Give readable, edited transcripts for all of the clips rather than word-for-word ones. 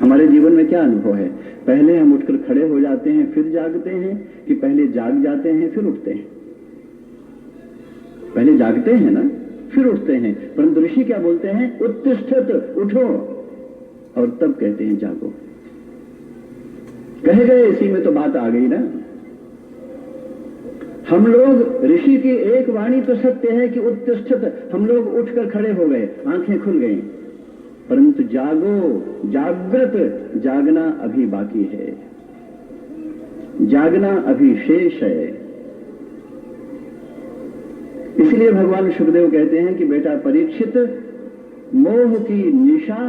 हमारे जीवन में क्या अनुभव है? पहले हम उठकर खड़े हो जाते हैं फिर जागते हैं, कि पहले जाग जाते हैं फिर उठते हैं? पहले जागते हैं ना, फिर उठते हैं। परंतु ऋषि क्या बोलते हैं? उत्तिष्ठत, उठो, और तब कहते हैं जागो। कहे गए इसी में तो बात आ गई ना। हम लोग, ऋषि की एक वाणी तो सत्य है कि उत्तिष्ठत, हम लोग उठकर खड़े हो गए, आंखें खुल गई, परंतु जागो, जागृत, जागना अभी बाकी है, जागना अभी शेष है। इसलिए भगवान सुखदेव कहते हैं कि बेटा परीक्षित, मोह की निशा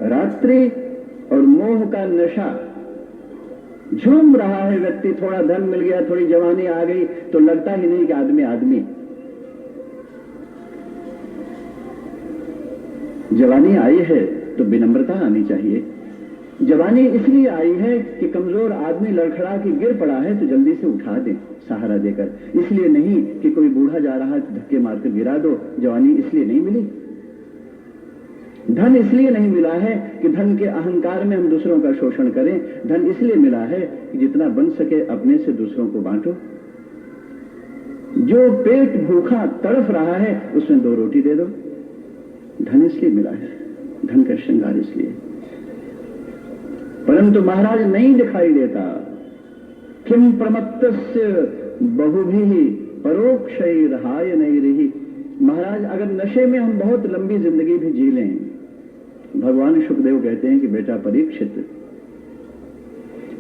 रात्रि और मोह का नशा, झूम रहा है व्यक्ति, थोड़ा धन मिल गया, थोड़ी जवानी आ गई तो लगता ही नहीं कि आदमी आदमी। जवानी आई है तो विनम्रता आनी चाहिए। जवानी इसलिए आई है कि कमजोर आदमी लड़खड़ा के गिर पड़ा है तो जल्दी से उठा दें सहारा देकर, इसलिए नहीं कि कोई बूढ़ा जा रहा है तो धक्के मारकर गिरा दो। जवानी इसलिए नहीं मिली, धन इसलिए नहीं मिला है कि धन के अहंकार में हम दूसरों का शोषण करें। धन इसलिए मिला है कि जितना बन सके अपने से दूसरों को बांटो। जो पेट भूखा तड़फ रहा है उसमें 2 रोटी दे दो। धन इसलिए मिला है, धन का श्रृंगार इसलिए। परंतु महाराज नहीं दिखाई देता। किम प्रमत्तस्य बहुभिः परोक्षैर्हाय नैरिः। महाराज अगर नशे में हम बहुत लंबी जिंदगी भी जी लें, भगवान सुखदेव कहते हैं कि बेटा परीक्षित,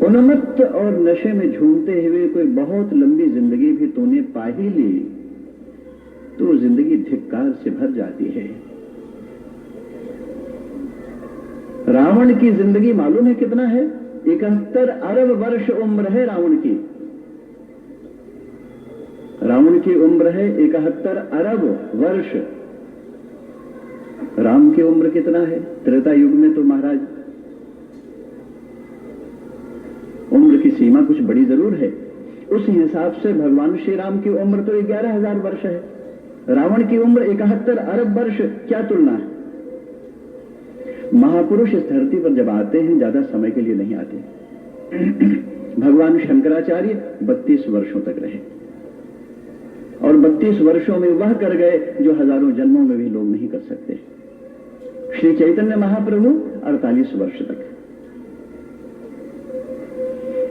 उन्मत्त और नशे में झूमते हुए कोई बहुत लंबी जिंदगी भी तूने पा ही ली तो जिंदगी धिक्कार से भर जाती है। रावण की जिंदगी मालूम है कितना है? 71 अरब वर्ष उम्र है रावण की। रावण की उम्र है 71 अरब वर्ष। राम की उम्र कितना है? त्रेता युग में तो महाराज उम्र की सीमा कुछ बड़ी जरूर है। उस हिसाब से भगवान श्री राम की उम्र तो 11,000 वर्ष है। रावण की उम्र 71 अरब वर्ष, क्या तुलना है? महापुरुष इस धरती पर जब आते हैं ज्यादा समय के लिए नहीं आते। भगवान शंकराचार्य 32 वर्षों तक रहे और 32 वर्षों में वह कर गए जो हजारों जन्मों में भी लोग नहीं कर सकते। श्री चैतन्य महाप्रभु 48 वर्ष तक।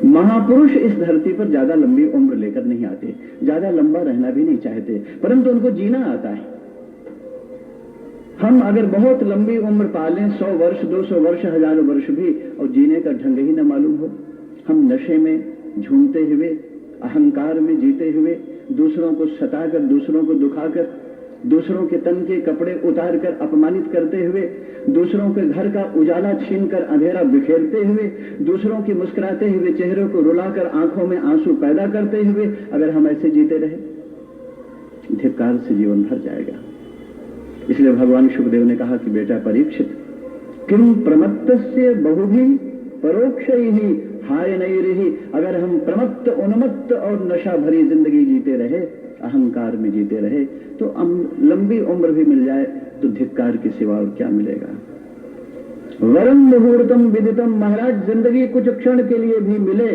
महापुरुष इस धरती पर ज्यादा लंबी उम्र लेकर नहीं आते, ज्यादा लंबा रहना भी नहीं चाहते, परंतु उनको जीना आता है। हम अगर बहुत लंबी उम्र पालें, 100 वर्ष, 200 वर्ष, 1000 वर्ष भी, और जीने का ढंग ही न मालूम हो, हम नशे में झूमते हुए, अहंकार में जीते हुए, दूसरों को सताकर, दूसरों को दुखाकर, दूसरों के तन के कपड़े उतारकर अपमानित करते हुए, दूसरों के घर का उजाला छीनकर अंधेरा बिखेरते हुए, दूसरों की मुस्कुराते हुए चेहरों को रुलाकर आंखों में आंसू पैदा करते हुए अगर हम ऐसे जीते रहे, धिक्कार से जीवन भर जाएगा। इसलिए भगवान सुखदेव ने कहा कि बेटा परीक्षित, किम प्रमत्तस्य बहुभिः परोक्षैः हाय नैरिः। अगर हम प्रमत्त, उन्मत्त और नशा भरी जिंदगी जीते रहे, अहंकार में जीते रहे, तो लंबी उम्र भी मिल जाए तो धिक्कार के सिवा और क्या मिलेगा। वरम मुहूर्तम विदितम। महाराज जिंदगी कुछ क्षण के लिए भी मिले,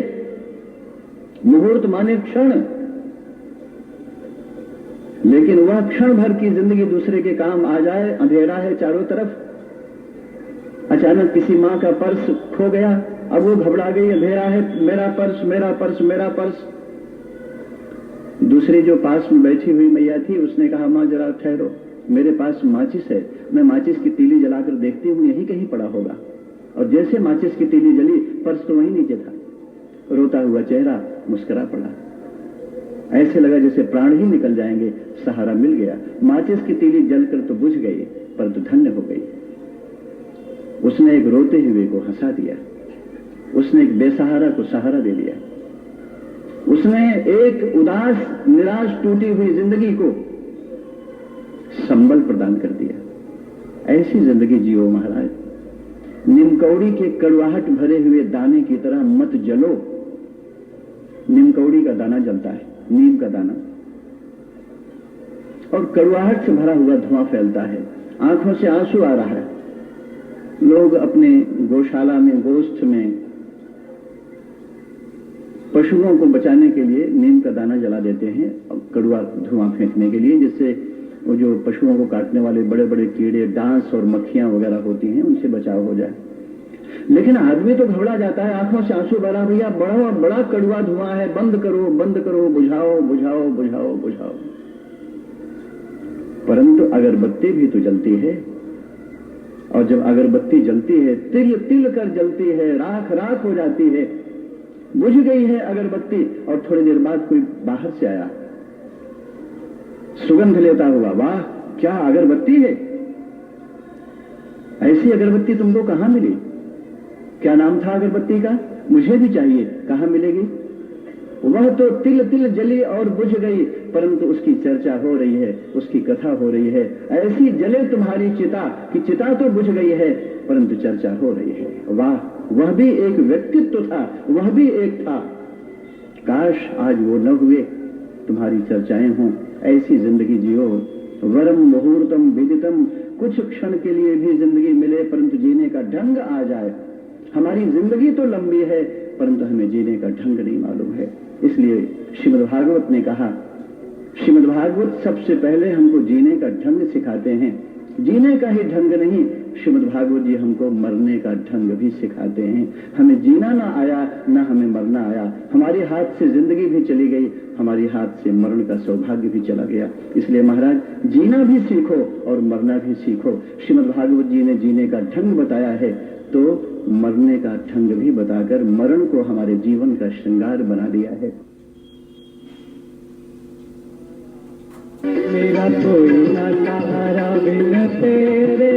मुहूर्त माने क्षण, लेकिन वह क्षण भर की जिंदगी दूसरे के काम आ जाए। अंधेरा है चारों तरफ, अचानक किसी मां का पर्स खो गया, अब वो घबरा गई, अंधेरा है, मेरा पर्स, मेरा पर्स, मेरा पर्स। दूसरी जो पास में बैठी हुई मैया थी उसने कहा, मां जरा ठहरो, मेरे पास माचिस है, मैं माचिस की तीली जलाकर देखती हूं, यहीं कहीं पड़ा होगा। और जैसे माचिस की तीली जली, पर्स तो वहीं नीचे था। रोता हुआ चेहरा, मुस्कुरा पड़ा, ऐसे लगा जैसे प्राण ही निकल जाएंगे। सहारा मिल गया। माचिस की तीली जलकर तो बुझ गई, परंतु धन्य हो गई। उसने एक रोते हुए को हंसा दिया, उसने एक बेसहारा को सहारा दे दिया, उसने एक उदास, निराश, टूटी हुई जिंदगी को संबल प्रदान कर दिया। ऐसी जिंदगी जियो महाराज। नीमकौड़ी के कड़वाहट भरे हुए दाने की तरह मत जलो। नीमकौड़ी का दाना जलता है, नीम का दाना, और कड़वाहट से भरा हुआ धुआं फैलता है, आंखों से आंसू आ रहा है, लोग अपने गौशाला में, गोष्ठ में पशुओं को बचाने के लिए नीम का दाना जला देते हैं, कड़वा धुआं फेंकने के लिए, जिससे वो जो पशुओं को काटने वाले बड़े बड़े कीड़े, डांस और मक्खियां वगैरह होती हैं, उनसे बचाव हो जाए। लेकिन आदमी तो घबरा जाता है, आंखों से आंसू बहा, भैया बड़ा बड़ा कड़वा धुआं है, बंद करो बंद करो, बुझाओ बुझाओ बुझाओ बुझाओ। परंतु अगरबत्ती भी तो जलती है, और जब अगरबत्ती जलती है, तिल तिल कर जलती है, राख राख हो जाती है, बुझ गई है अगरबत्ती, और थोड़ी देर बाद कोई बाहर से आया सुगंध लेता हुआ, वाह क्या अगरबत्ती है, ऐसी अगरबत्ती तुमको कहां मिली, क्या नाम था अगरबत्ती का, मुझे भी चाहिए, कहां मिलेगी। वह तो तिल तिल जली और बुझ गई, परंतु उसकी चर्चा हो रही है, उसकी कथा हो रही है। ऐसी जले तुम्हारी चिता कि चिता तो बुझ गई है परंतु चर्चा हो रही है। वाह, वह भी एक व्यक्तित्व था, वह भी एक था, काश आज वो न हुए, तुम्हारी चर्चाएं हों। ऐसी जिंदगी जियो, वरम मुहूर्तम विदितम, कुछ क्षण के लिए भी जिंदगी मिले परंतु जीने का ढंग आ जाए। हमारी जिंदगी तो लंबी है परंतु हमें जीने का ढंग नहीं मालूम है। इसलिए श्रीमद् भागवत ने कहा, श्रीमद् भागवत सबसे पहले हमको जीने का ढंग सिखाते हैं, जीने का ही ढंग नहीं, श्रीमद् भागवत जी हमको मरने का ढंग भी सिखाते हैं। हमें जीना ना आया, ना हमें मरना आया, हमारे हाथ से जिंदगी भी चली गई, हमारे हाथ से मरण का सौभाग्य भी चला गया। इसलिए महाराज, जीना भी सीखो और मरना भी सीखो। श्रीमद् भागवत जी ने जीने का ढंग बताया है, तो मरने का ढंग भी बताकर मरण को हमारे जीवन का श्रृंगार बना दिया है। मेरा कोई न सहारा बिन तेरे,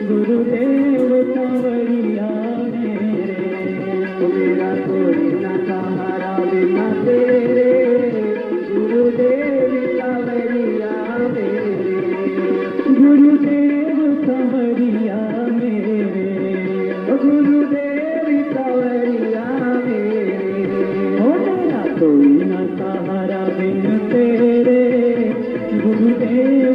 गुरुदेव कंवरिया मेरे। मेरा कोई न सहारा बिन तेरे, गुरुदेव कंवरिया मेरे। गुरुदेव कंवरिया मेरे, गुरुदेव कंवरिया मेरे। हो मेरा कोई न सहारा बिन तेरे, गुरुदेव